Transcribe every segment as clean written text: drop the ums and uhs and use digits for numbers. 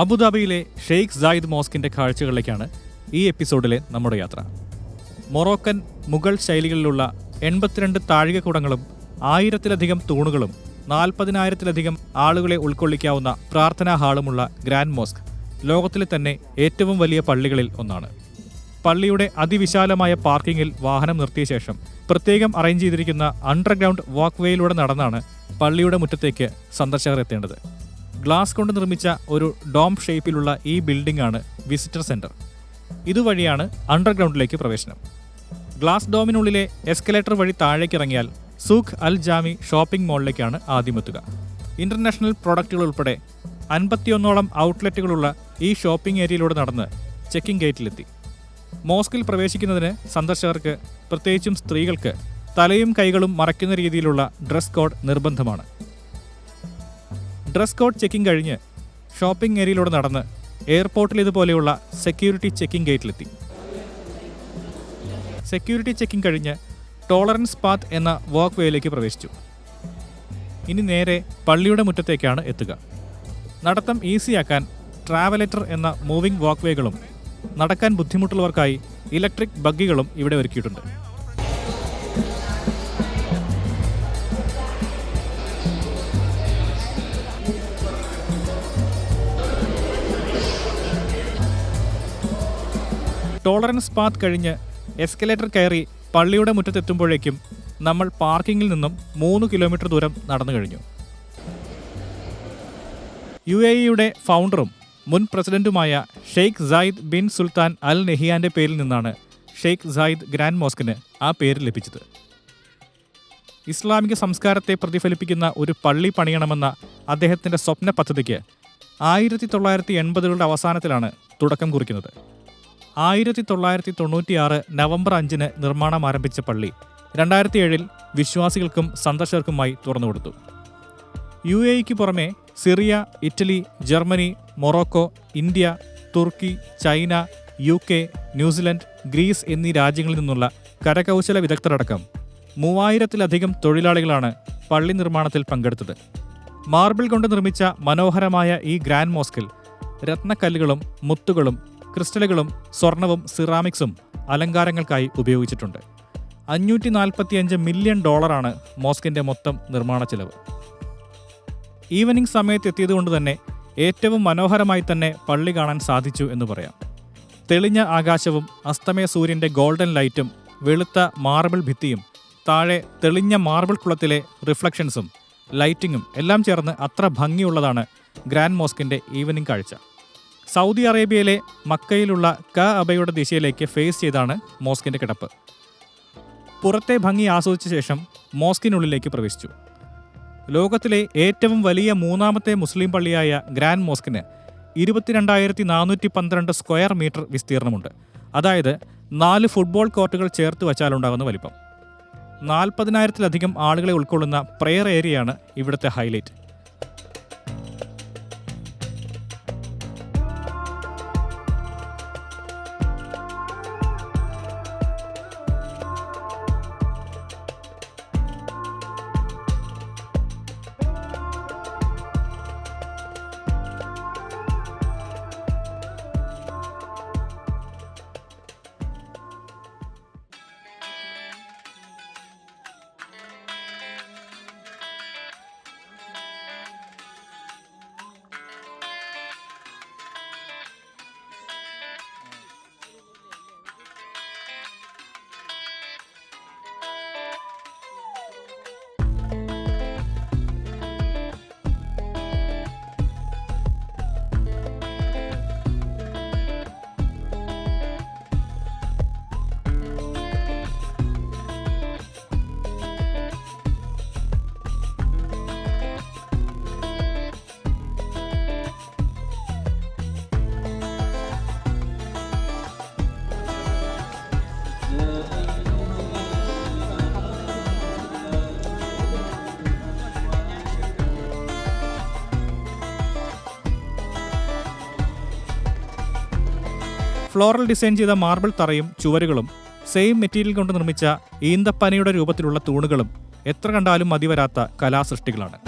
അബുദാബിയിലെ Sheikh Zayed മോസ്കിന്റെ കാഴ്ചകളിലേക്കാണ് ഈ എപ്പിസോഡിലെ നമ്മുടെ യാത്ര. മൊറോക്കൻ മുഗൾ ശൈലികളിലുള്ള 82 താഴികക്കുടങ്ങളും 1000-ലധികം തൂണുകളും 40,000-ലധികം ആളുകളെ ഉൾക്കൊള്ളിക്കാവുന്ന പ്രാർത്ഥനാ ഹാളുമുള്ള ഗ്രാൻഡ് മോസ്ക് ലോകത്തിലെ തന്നെ ഏറ്റവും വലിയ പള്ളികളിൽ ഒന്നാണ്. പള്ളിയുടെ അതിവിശാലമായ പാർക്കിങ്ങിൽ വാഹനം നിർത്തിയ ശേഷം പ്രത്യേകം അറേഞ്ച് ചെയ്തിരിക്കുന്ന അണ്ടർഗ്രൗണ്ട് വാക്ക്വേയിലൂടെ നടന്നാണ് പള്ളിയുടെ മുറ്റത്തേക്ക് സന്ദർശകർ എത്തേണ്ടത്. ഗ്ലാസ് കൊണ്ട് നിർമ്മിച്ച ഒരു ഡോം ഷേപ്പിലുള്ള ഈ ബിൽഡിംഗ് ആണ് വിസിറ്റർ സെന്റർ. ഇതുവഴിയാണ് അണ്ടർഗ്രൗണ്ടിലേക്ക് പ്രവേശനം. ഗ്ലാസ് ഡോമിനുള്ളിലെ എസ്കലേറ്റർ വഴി താഴേക്കിറങ്ങിയാൽ സൂഖ് അൽ ജാമി ഷോപ്പിംഗ് മാളിലേക്കാണ് ആദ്യമെത്തുക. ഇന്റർനാഷണൽ പ്രൊഡക്റ്റുകൾ ഉൾപ്പെടെ 51ഓളം ഔട്ട്ലെറ്റുകളുള്ള ഈ ഷോപ്പിംഗ് ഏരിയയിലൂടെ നടന്ന് ചെക്കിംഗ് ഗേറ്റിലെത്തി. മോസ്കിൽ പ്രവേശിക്കുന്നതിന് സന്ദർശകർക്ക്, പ്രത്യേകിച്ചും സ്ത്രീകൾക്ക്, തലയും കൈകളും മറയ്ക്കുന്ന രീതിയിലുള്ള ഡ്രസ് കോഡ് നിർബന്ധമാണ്. ഡ്രസ് കോഡ് ചെക്കിംഗ് കഴിഞ്ഞ് ഷോപ്പിംഗ് ഏരിയയിലൂടെ നടന്ന് എയർപോർട്ടിൽ ഇതുപോലെയുള്ള സെക്യൂരിറ്റി ചെക്കിംഗ് ഗേറ്റിലെത്തി. സെക്യൂരിറ്റി ചെക്കിംഗ് കഴിഞ്ഞ് ടോളറൻസ് പാത്ത് എന്ന വാക്ക് വേയിലേക്ക് പ്രവേശിച്ചു. ഇനി നേരെ പള്ളിയുടെ മുറ്റത്തേക്കാണ് എത്തുക. നടത്തം ഈസിയാക്കാൻ ട്രാവലേറ്റർ എന്ന മൂവിംഗ് വാക്ക് വേകളും നടക്കാൻ ബുദ്ധിമുട്ടുള്ളവർക്കായി ഇലക്ട്രിക് ബഗ്ഗികളും ഇവിടെ ഒരുക്കിയിട്ടുണ്ട്. ടോളറൻസ് പാത്ത് കഴിഞ്ഞ് എസ്കലേറ്റർ കയറി പള്ളിയുടെ മുറ്റത്തെത്തുമ്പോഴേക്കും നമ്മൾ പാർക്കിങ്ങിൽ നിന്നും 3 കിലോമീറ്റർ ദൂരം നടന്നു കഴിഞ്ഞു. UAE-യുടെ ഫൗണ്ടറും മുൻ പ്രസിഡന്റുമായ ഷെയ്ഖ് സായിദ് ബിൻ സുൽത്താൻ അൽ നെഹിയാന്റെ പേരിൽ നിന്നാണ് ഷെയ്ഖ് സായിദ് ഗ്രാൻഡ് മോസ്കിന് ആ പേര് ലഭിച്ചത്. ഇസ്ലാമിക സംസ്കാരത്തെ പ്രതിഫലിപ്പിക്കുന്ന ഒരു പള്ളി പണിയണമെന്ന അദ്ദേഹത്തിൻ്റെ സ്വപ്ന പദ്ധതിക്ക് 1980-കളുടെ അവസാനത്തിലാണ് തുടക്കം കുറിക്കുന്നത്. 1996 നവംബർ 5-ന് നിർമ്മാണം ആരംഭിച്ച പള്ളി 2007-ൽ വിശ്വാസികൾക്കും സന്ദർശകർക്കുമായി തുറന്നുകൊടുത്തു. UAE-ക്ക് പുറമെ Syria, Italy, Germany, Morocco, India, തുർക്കി, ചൈന, UK, ന്യൂസിലൻഡ്, ഗ്രീസ് എന്നീ രാജ്യങ്ങളിൽ നിന്നുള്ള കരകൗശല വിദഗ്ധരടക്കം 3000-ലധികം തൊഴിലാളികളാണ് പള്ളി നിർമ്മാണത്തിൽ പങ്കെടുത്തത്. മാർബിൾ കൊണ്ട് നിർമ്മിച്ച മനോഹരമായ ഈ ഗ്രാൻഡ് മോസ്കിൽ രത്നക്കല്ലുകളും മുത്തുകളും ക്രിസ്റ്റലുകളും സ്വർണവും സിറാമിക്സും അലങ്കാരങ്ങൾക്കായി ഉപയോഗിച്ചിട്ടുണ്ട്. $545 മില്യൺ മോസ്കിന്റെ മൊത്തം നിർമ്മാണ ചെലവ്. ഈവനിംഗ് സമയത്ത് എത്തിയതുകൊണ്ട് തന്നെ ഏറ്റവും മനോഹരമായി തന്നെ പള്ളി കാണാൻ സാധിച്ചു എന്ന് പറയാം. തെളിഞ്ഞ ആകാശവും അസ്തമയ സൂര്യന്റെ ഗോൾഡൻ ലൈറ്റും വെളുത്ത മാർബിൾ ഭിത്തിയും താഴെ തെളിഞ്ഞ മാർബിൾ കുളത്തിലെ റിഫ്ലക്ഷൻസും ലൈറ്റിങ്ങും എല്ലാം ചേർന്ന് അത്ര ഭംഗിയുള്ളതാണ് ഗ്രാൻഡ് മോസ്കിന്റെ ഈവനിംഗ് കാഴ്ച. സൗദി അറേബ്യയിലെ മക്കയിലുള്ള കഅബയുടെ ദിശയിലേക്ക് ഫേസ് ചെയ്താണ് മോസ്കിന്റെ കിടപ്പ്. പുറത്തെ ഭംഗി ആസ്വദിച്ച ശേഷം മോസ്കിനുള്ളിലേക്ക് പ്രവേശിച്ചു. ലോകത്തിലെ ഏറ്റവും വലിയ 3ാമത്തെ മുസ്ലിം പള്ളിയായ ഗ്രാൻഡ് മോസ്കിന് 22,412 സ്ക്വയർ മീറ്റർ വിസ്തീർണമുണ്ട്. അതായത് 4 ഫുട്ബോൾ കോർട്ടുകൾ ചേർത്ത് വച്ചാലുണ്ടാകുന്ന വലിപ്പം. 40,000-ലധികം ആളുകളെ ഉൾക്കൊള്ളുന്ന പ്രെയർ ഏരിയയാണ് ഇവിടുത്തെ ഹൈലൈറ്റ്. ഫ്ലോറൽ ഡിസൈൻ ചെയ്ത മാർബിൾ തറയും ചുവരുകളും സെയിം മെറ്റീരിയൽ കൊണ്ട് നിർമ്മിച്ച ഈന്തപ്പനയുടെ രൂപത്തിലുള്ള തൂണുകളും എത്ര കണ്ടാലും മതിവരാത്ത കലാസൃഷ്ടികളാണ്.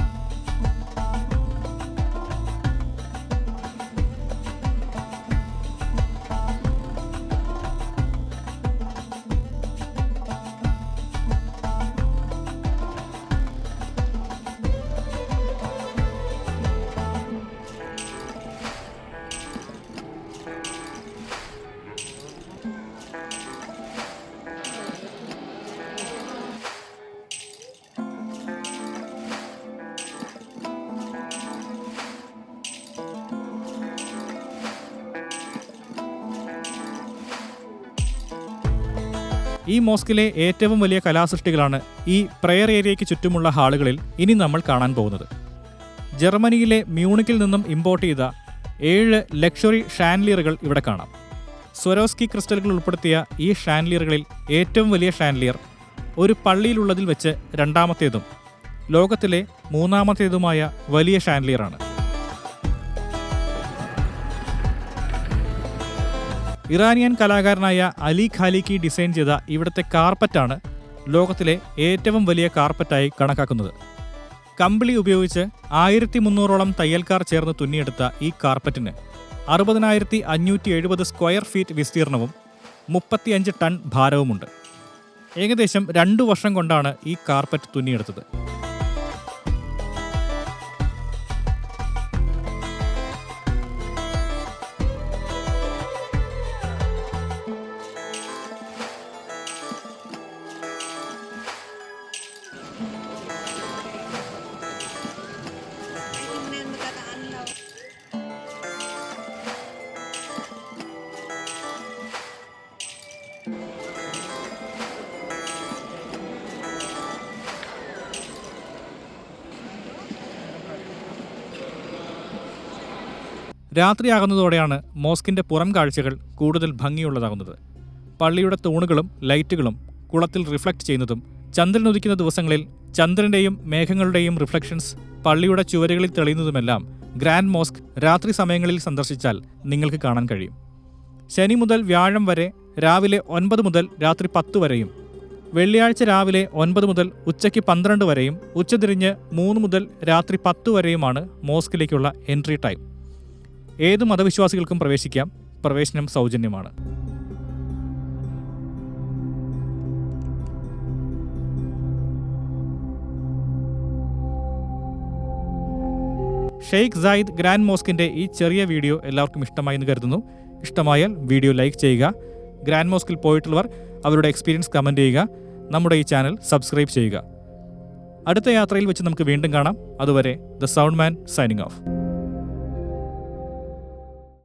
ഈ മോസ്കിലെ ഏറ്റവും വലിയ കലാസൃഷ്ടികളാണ് ഈ പ്രെയർ ഏരിയയ്ക്ക് ചുറ്റുമുള്ള ഹാളുകളിൽ ഇനി നമ്മൾ കാണാൻ പോകുന്നത്. ജർമ്മനിയിലെ മ്യൂണിക്കിൽ നിന്നും ഇമ്പോർട്ട് ചെയ്ത 7 ലക്ഷറി ഷാൻലിയറുകൾ ഇവിടെ കാണാം. സ്വരോസ്കി ക്രിസ്റ്റലുകൾ ഉൾപ്പെടുത്തിയ ഈ ഷാൻലിയറുകളിൽ ഏറ്റവും വലിയ ഷാൻലിയർ ഒരു പള്ളിയിലുള്ളതിൽ വെച്ച് രണ്ടാമത്തേതും ലോകത്തിലെ മൂന്നാമത്തേതുമായ വലിയ ഷാൻലിയറാണ്. ഇറാനിയൻ കലാകാരനായ അലി ഖാലിക്കി ഡിസൈൻ ചെയ്ത ഇവിടുത്തെ കാർപ്പറ്റാണ് ലോകത്തിലെ ഏറ്റവും വലിയ കാർപ്പറ്റായി കണക്കാക്കുന്നത്. കമ്പിളി ഉപയോഗിച്ച് 1300ഓളം തയ്യൽക്കാർ ചേർന്ന് തുന്നിയെടുത്ത ഈ കാർപ്പറ്റിന് 60,570 സ്ക്വയർ ഫീറ്റ് വിസ്തീർണവും 35 ടൺ ഭാരവുമുണ്ട്. ഏകദേശം 2 വർഷം കൊണ്ടാണ് ഈ കാർപ്പറ്റ് തുന്നിയെടുത്തത്. രാത്രിയാകുന്നതോടെയാണ് മോസ്കിന്റെ പുറം കാഴ്ചകൾ കൂടുതൽ ഭംഗിയുള്ളതാകുന്നത്. പള്ളിയുടെ തൂണുകളും ലൈറ്റുകളും കുളത്തിൽ റിഫ്ലക്റ്റ് ചെയ്യുന്നതും ചന്ദ്രൻ ഉദിക്കുന്ന ദിവസങ്ങളിൽ ചന്ദ്രന്റെയും മേഘങ്ങളുടെയും റിഫ്ലക്ഷൻസ് പള്ളിയുടെ ചുവരുകളിൽ തെളിയുന്നതുമെല്ലാം ഗ്രാൻഡ് മോസ്ക് രാത്രി സമയങ്ങളിൽ സന്ദർശിച്ചാൽ നിങ്ങൾക്ക് കാണാൻ കഴിയും. ശനി മുതൽ വ്യാഴം വരെ രാവിലെ 9 മുതൽ രാത്രി 10 വരെയും, വെള്ളിയാഴ്ച രാവിലെ 9 മുതൽ ഉച്ചയ്ക്ക് 12 വരെയും, ഉച്ചതിരിഞ്ഞ് 3 മുതൽ രാത്രി 10 വരെയുമാണ് മോസ്കിലേക്കുള്ള എൻട്രി ടൈം. ഏത് മതവിശ്വാസികൾക്കും പ്രവേശിക്കാം. പ്രവേശനം സൗജന്യമാണ്. ഷെയ്ഖ് സായിദ് ഗ്രാൻഡ് മോസ്കിന്റെ ഈ ചെറിയ വീഡിയോ എല്ലാവർക്കും ഇഷ്ടമായി എന്ന് കരുതുന്നു. ഇഷ്ടമായാൽ വീഡിയോ ലൈക്ക് ചെയ്യുക. ഗ്രാൻഡ് മോസ്കിൽ പോയിട്ടുള്ളവർ അവരുടെ എക്സ്പീരിയൻസ് കമൻറ്റ് ചെയ്യുക. നമ്മുടെ ഈ ചാനൽ സബ്സ്ക്രൈബ് ചെയ്യുക. അടുത്ത യാത്രയിൽ വെച്ച് നമുക്ക് വീണ്ടും കാണാം. അതുവരെ the sound man signing off.